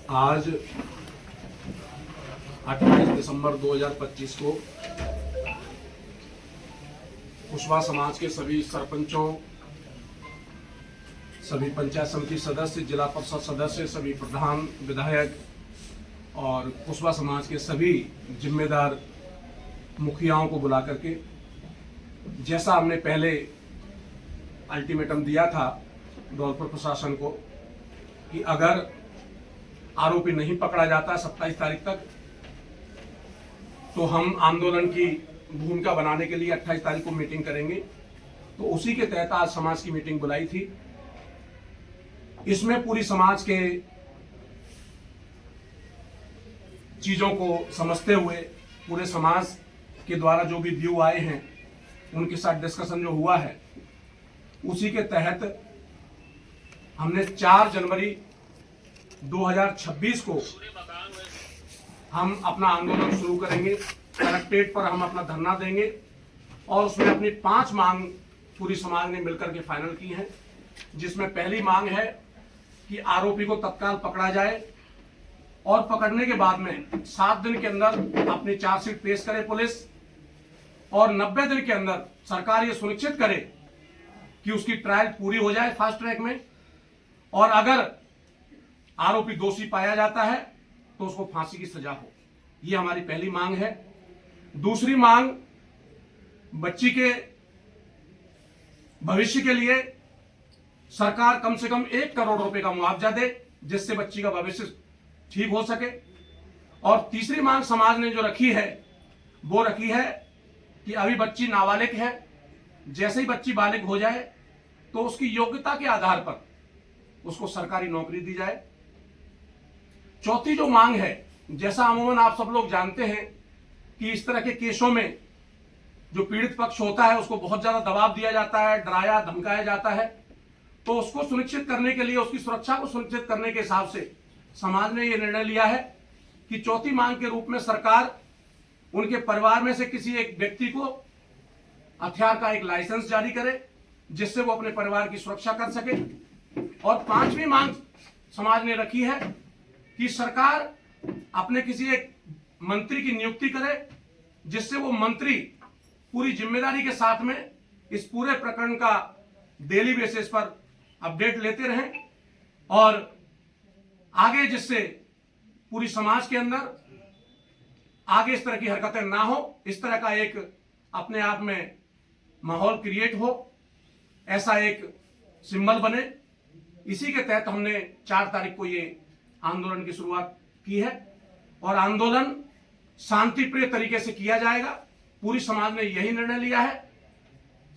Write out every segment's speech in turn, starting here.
आज 28 दिसंबर 2025 को कुशवाहा समाज के सभी सरपंचों, सभी पंचायत समिति सदस्य, जिला परिषद सदस्य, सभी प्रधान, विधायक और कुशवाहा समाज के सभी जिम्मेदार मुखियाओं को बुला करके, जैसा हमने पहले अल्टीमेटम दिया था धौलपुर प्रशासन को कि अगर आरोपी नहीं पकड़ा जाता 27 तारीख तक, तो हम आंदोलन की भूमिका बनाने के लिए 28 तारीख को मीटिंग करेंगे। तो उसी के तहत आज समाज की मीटिंग बुलाई थी। इसमें पूरी समाज के चीजों को समझते हुए, पूरे समाज के द्वारा जो भी व्यू आए हैं उनके साथ डिस्कशन जो हुआ है, उसी के तहत हमने 4 जनवरी 2026 को हम अपना आंदोलन शुरू करेंगे। कलेक्ट्रेट पर हम अपना धरना देंगे और उसमें अपनी 5 मांग पूरी समाज ने मिलकर के फाइनल की है, जिसमें पहली मांग है कि आरोपी को तत्काल पकड़ा जाए और पकड़ने के बाद में 7 दिन के अंदर अपनी चार्जशीट पेश करे पुलिस, और 90 दिन के अंदर सरकार ये सुनिश्चित करे कि उसकी ट्रायल पूरी हो जाए फास्ट ट्रैक में, और अगर आरोपी दोषी पाया जाता है तो उसको फांसी की सजा हो। ये हमारी पहली मांग है। दूसरी मांग, बच्ची के भविष्य के लिए सरकार कम से कम 1 करोड़ रुपए का मुआवजा दे, जिससे बच्ची का भविष्य ठीक हो सके। और तीसरी मांग समाज ने जो रखी है वो रखी है कि अभी बच्ची नाबालिग है, जैसे ही बच्ची बालिग हो जाए तो उसकी योग्यता के आधार पर उसको सरकारी नौकरी दी जाए। चौथी जो मांग है, जैसा अमूमन आप सब लोग जानते हैं कि इस तरह के केसों में जो पीड़ित पक्ष होता है उसको बहुत ज्यादा दबाव दिया जाता है, डराया धमकाया जाता है। तो उसको सुनिश्चित करने के लिए, उसकी सुरक्षा को सुनिश्चित करने के हिसाब से समाज ने यह निर्णय लिया है कि चौथी मांग के रूप में सरकार उनके परिवार में से किसी एक व्यक्ति को हथियार का एक लाइसेंस जारी करे, जिससे वो अपने परिवार की सुरक्षा कर सके। और 5वीं मांग समाज ने रखी है कि सरकार अपने किसी एक मंत्री की नियुक्ति करे, जिससे वो मंत्री पूरी जिम्मेदारी के साथ में इस पूरे प्रकरण का डेली बेसिस पर अपडेट लेते रहें, और आगे जिससे पूरी समाज के अंदर आगे इस तरह की हरकतें ना हो, इस तरह का एक अपने आप में माहौल क्रिएट हो, ऐसा एक सिंबल बने। इसी के तहत हमने 4 तारीख को ये आंदोलन की शुरुआत की है, और आंदोलन शांतिप्रिय तरीके से किया जाएगा। पूरी समाज ने यही निर्णय लिया है।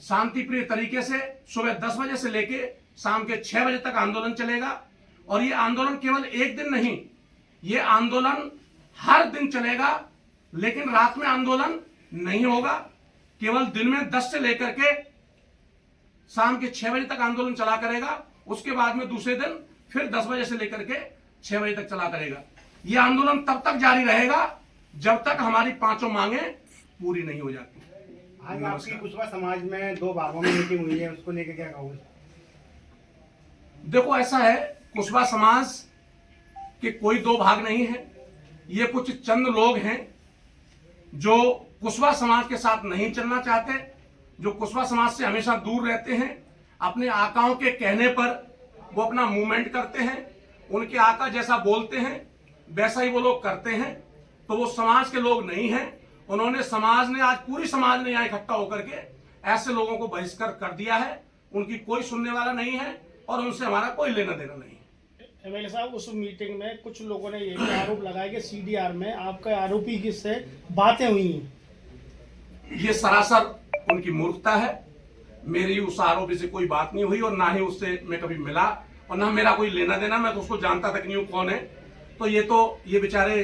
शांतिप्रिय तरीके से सुबह 10 बजे से लेके शाम के 6 बजे तक आंदोलन चलेगा, और ये आंदोलन केवल एक दिन नहीं, ये आंदोलन हर दिन चलेगा। लेकिन रात में आंदोलन नहीं होगा, केवल दिन में 10 से लेकर के शाम के 6 बजे तक आंदोलन चला करेगा। उसके बाद में दूसरे दिन फिर 10 बजे से लेकर के 6 बजे तक चला करेगा। यह आंदोलन तब तक जारी रहेगा जब तक हमारी 5 मांगे पूरी नहीं हो जाती। आज आपकी कुशवाहा समाज में 2 भागों में मीटिंग हुई है, उसको लेकर क्या कहोगे? देखो, ऐसा है, कुशवाहा समाज के कोई 2 भाग नहीं है। ये कुछ चंद लोग हैं जो कुशवाहा समाज के साथ नहीं चलना चाहते, जो कुशवाहा समाज से हमेशा दूर रहते हैं। अपने आकाओं के कहने पर वो अपना मूवमेंट करते हैं, उनके आका जैसा बोलते हैं वैसा ही वो लोग करते हैं। तो वो समाज के लोग नहीं हैं। उन्होंने समाज ने, आज पूरी समाज ने यहाँ इकट्ठा होकर के ऐसे लोगों को बहिष्कार कर दिया है। उनकी कोई सुनने वाला नहीं है और उनसे हमारा कोई लेना देना नहीं है। एमएलए साहब, उस मीटिंग में कुछ लोगों ने ये भी आरोप लगाया कि सीडीआर में आपका आरोपी की से बातें हुई हैं। ये सरासर उनकी मूर्खता है। मेरी उस आरोपी से कोई बात नहीं हुई, और ना ही उससे मैं कभी मिला, और ना मेरा कोई लेना देना। मैं तो उसको जानता तक नहीं हूं कौन है। तो ये बेचारे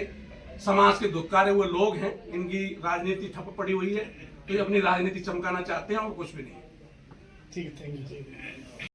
समाज के धुतकारे हुए लोग हैं, इनकी राजनीति ठप पड़ी हुई है, तो ये अपनी राजनीति चमकाना चाहते हैं और कुछ भी नहीं। ठीक है, थैंक यू।